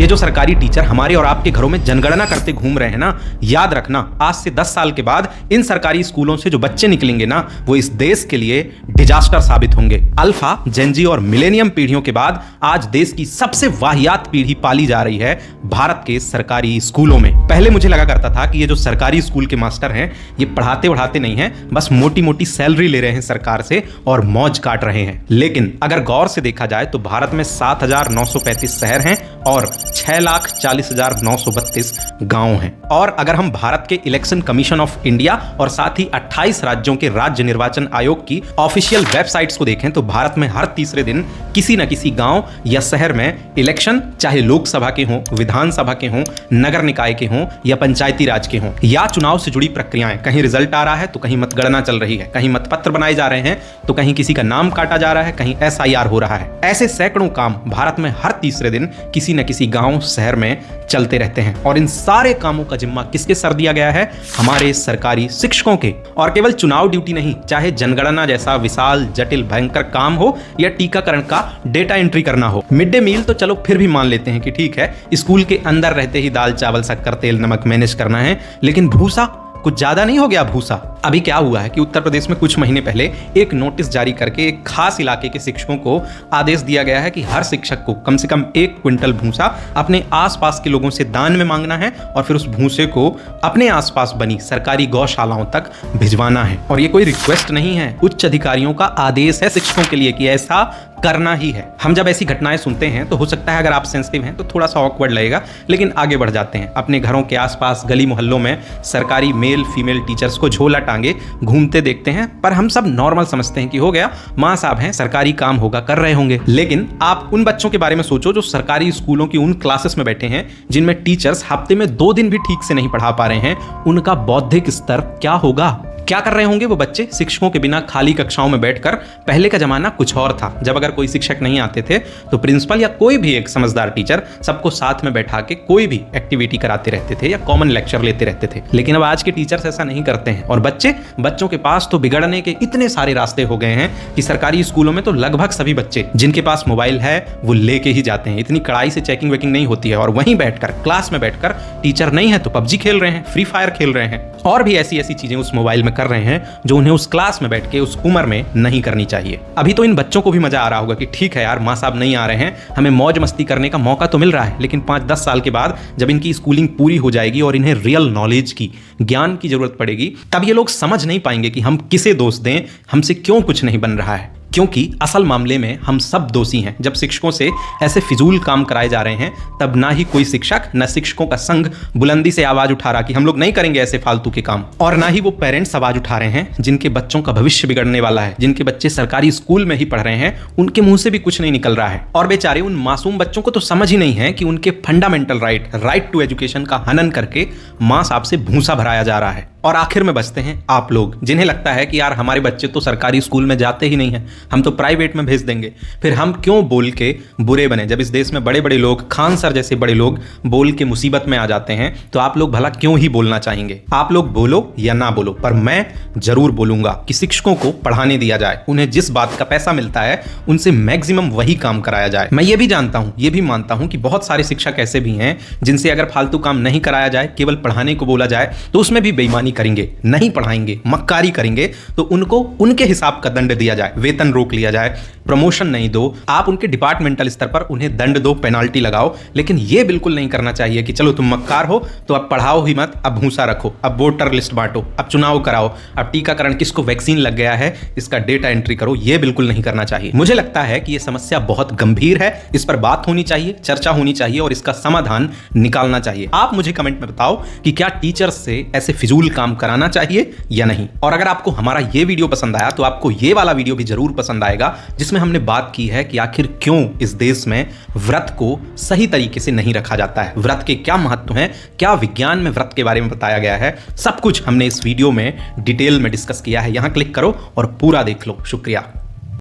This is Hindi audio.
ये जो सरकारी टीचर हमारे और आपके घरों में जनगणना करते घूम रहे हैं ना, याद रखना आज से 10 साल के बाद इन सरकारी स्कूलों से जो बच्चे निकलेंगे ना, वो इस देश के लिए डिजास्टर साबित होंगे। अल्फा, जेनजी और मिलेनियम पीढ़ियों के बाद आज देश की सबसे वाहियात पीढ़ी पाली जा रही है भारत के सरकारी स्कूलों में। पहले मुझे लगा करता था कि ये जो सरकारी स्कूल के मास्टर हैं ये पढ़ाते वढ़ाते नहीं हैं, बस मोटी मोटी सैलरी ले रहे हैं सरकार से और मौज काट रहे हैं। लेकिन अगर गौर से देखा जाए तो भारत में 7,935 शहर हैं और 6,40,932 गांव हैं। और अगर हम भारत के इलेक्शन कमीशन ऑफ इंडिया और साथ ही 28 राज्यों के राज्य निर्वाचन आयोग की ऑफिशियल वेबसाइट्स को देखें तो भारत में हर तीसरे दिन किसी न किसी गांव या शहर में इलेक्शन, चाहे लोकसभा के हों, विधानसभा के हों, नगर निकाय के हों या पंचायती राज के हों, या चुनाव से जुड़ी प्रक्रियाएं, कहीं रिजल्ट आ रहा है तो कहीं मतगणना चल रही है, कहीं मतपत्र बनाए जा रहे हैं तो कहीं किसी का नाम काटा जा रहा है, कहीं SIR हो रहा है। ऐसे सैकड़ों काम भारत में हर तीसरे दिन किसी न किसी गांव शहर में चलते रहते हैं। और इन सारे कामों का जिम्मा किसके सर दिया गया है? हमारे सरकारी शिक्षकों के। और केवल चुनाव ड्यूटी नहीं, चाहे जनगणना जैसा विशाल जटिल भयंकर काम हो या टीकाकरण का डेटा एंट्री करना हो। मिड डे मील तो चलो फिर भी मान लेते हैं कि ठीक है, स्कूल के अंदर रहते ही दाल चावल शक्कर तेल नमक मैनेज करना है, लेकिन भूसा कुछ ज्यादा नहीं हो गया? भूसा अभी क्या हुआ है कि उत्तर प्रदेश में कुछ महीने पहले एक नोटिस जारी करके एक खास इलाके के शिक्षकों को आदेश दिया गया है कि हर शिक्षक को कम से कम 1 क्विंटल भूसा अपने आसपास के लोगों से दान में मांगना है और फिर उस भूसे को अपने आसपास बनी सरकारी गौशालाओं तक भिजवाना है। और ये कोई रिक्वेस्ट नहीं है, उच्च अधिकारियों का आदेश है शिक्षकों के लिए कि ऐसा करना ही है। हम जब ऐसी घटनाएं सुनते हैं तो हो सकता है अगर आप सेंसिटिव हैं तो थोड़ा सा ऑकवर्ड लगेगा, लेकिन आगे बढ़ जाते हैं। अपने घरों के आसपास गली मोहल्लों में सरकारी मेल फीमेल टीचर्स को झोला टांगे घूमते देखते हैं, पर हम सब नॉर्मल समझते हैं कि हो गया, माँ साहब हैं, सरकारी काम होगा, कर रहे होंगे। लेकिन आप उन बच्चों के बारे में सोचो जो सरकारी स्कूलों की उन क्लासेस में बैठे हैं जिनमें टीचर्स हफ्ते में 2 दिन भी ठीक से नहीं पढ़ा पा रहे हैं। उनका बौद्धिक स्तर क्या होगा? क्या कर रहे होंगे वो बच्चे शिक्षकों के बिना खाली कक्षाओं में बैठकर? पहले का जमाना कुछ और था, जब अगर कोई शिक्षक नहीं आते थे तो प्रिंसिपल या कोई भी एक समझदार टीचर सबको साथ में बैठा के कोई भी एक्टिविटी कराते रहते थे या कॉमन लेक्चर लेते रहते थे। लेकिन अब आज के टीचर्स ऐसा नहीं करते हैं और बच्चों के पास तो बिगड़ने के इतने सारे रास्ते हो गए हैं कि सरकारी स्कूलों में तो लगभग सभी बच्चे जिनके पास मोबाइल है वो लेके ही जाते हैं। इतनी कड़ाई से चेकिंग वेकिंग नहीं होती है और वहीं बैठकर क्लास में बैठकर टीचर नहीं है तो PUBG खेल रहे हैं, फ्री फायर खेल रहे हैं और भी ऐसी चीजें उस मोबाइल में कर रहे हैं जो उन्हें उस क्लास में बैठ के उस उम्र में नहीं करनी चाहिए। अभी तो इन बच्चों को भी मजा आ रहा होगा कि ठीक है यार, माँ साहब नहीं आ रहे हैं, हमें मौज मस्ती करने का मौका तो मिल रहा है। लेकिन 5-10 साल के बाद जब इनकी स्कूलिंग पूरी हो जाएगी और इन्हें रियल नॉलेज की, ज्ञान की जरूरत पड़ेगी, तब ये लोग समझ नहीं पाएंगे कि हम किसे दोष दें, हमसे क्यों कुछ नहीं बन रहा है। क्योंकि असल मामले में हम सब दोषी हैं। जब शिक्षकों से ऐसे फिजूल काम कराए जा रहे हैं तब ना ही कोई शिक्षक, न शिक्षकों का संघ बुलंदी से आवाज उठा रहा कि हम लोग नहीं करेंगे ऐसे फालतू के काम, और ना ही वो पेरेंट्स आवाज उठा रहे हैं जिनके बच्चों का भविष्य बिगड़ने वाला है, जिनके बच्चे सरकारी स्कूल में ही पढ़ रहे हैं, उनके मुंह से भी कुछ नहीं निकल रहा है। और बेचारे उन मासूम बच्चों को तो समझ ही नहीं है कि उनके फंडामेंटल राइट टू एजुकेशन का हनन करके माँ साहब से भूसा भराया जा रहा है। और आखिर में बचते हैं आप लोग, जिन्हें लगता है कि यार हमारे बच्चे तो सरकारी स्कूल में जाते ही नहीं हैं, हम तो प्राइवेट में भेज देंगे। फिर हम क्यों बोल के बुरे बने? जब इस देश में बड़े बड़े लोग, खान सर जैसे बड़े लोग बोल के मुसीबत में आ जाते हैं तो आप लोग भला क्यों ही बोलना चाहेंगे? आप लोग बोलो या ना बोलो, पर मैं जरूर बोलूंगा कि शिक्षकों को पढ़ाने दिया जाए। उन्हें जिस बात का पैसा मिलता है उनसे मैक्सिमम वही काम कराया जाए। मैं ये भी जानता हूं, ये भी मानता हूं कि बहुत सारे शिक्षक ऐसे भी हैं जिनसे अगर फालतू काम नहीं कराया जाए, केवल पढ़ाने को बोला जाए तो उसमें भी बेईमानी करेंगे, नहीं पढ़ाएंगे, मक्कारी करेंगे, तो उनको उनके हिसाब का दंड दिया जाए, वेतन रोक लिया जाए, प्रमोशन नहीं दो, आप उनके डिपार्टमेंटल स्तर पर उन्हें दंड दो, पेनाल्टी लगाओ। लेकिन ये बिल्कुल नहीं करना चाहिए कि चलो तुम मक्कार हो तो अब पढ़ाओ ही मत, अब भूसा रखो, अब वोटर लिस्ट बांटो, अब चुनाव कराओ, अब टीकाकरण किसको वैक्सीन लग गया है इसका डेटा एंट्री करो। ये बिल्कुल नहीं करना चाहिए। मुझे लगता है कि ये समस्या बहुत गंभीर है, इस पर बात होनी चाहिए, चर्चा होनी चाहिए और इसका समाधान निकालना चाहिए। आप मुझे कमेंट में बताओ कि क्या टीचर्स से ऐसे फिजूल काम कराना चाहिए या नहीं। और अगर आपको हमारा ये वीडियो पसंद आया तो आपको ये वाला वीडियो भी जरूर पसंद आएगा, जिसमें हमने बात की है कि आखिर क्यों इस देश में व्रत को सही तरीके से नहीं रखा जाता है, व्रत के क्या महत्व हैं, क्या विज्ञान में व्रत के बारे में बताया गया है। सब कुछ हमने इस वीडियो में डिटेल में डिस्कस किया है। यहां क्लिक करो और पूरा देख लो। शुक्रिया।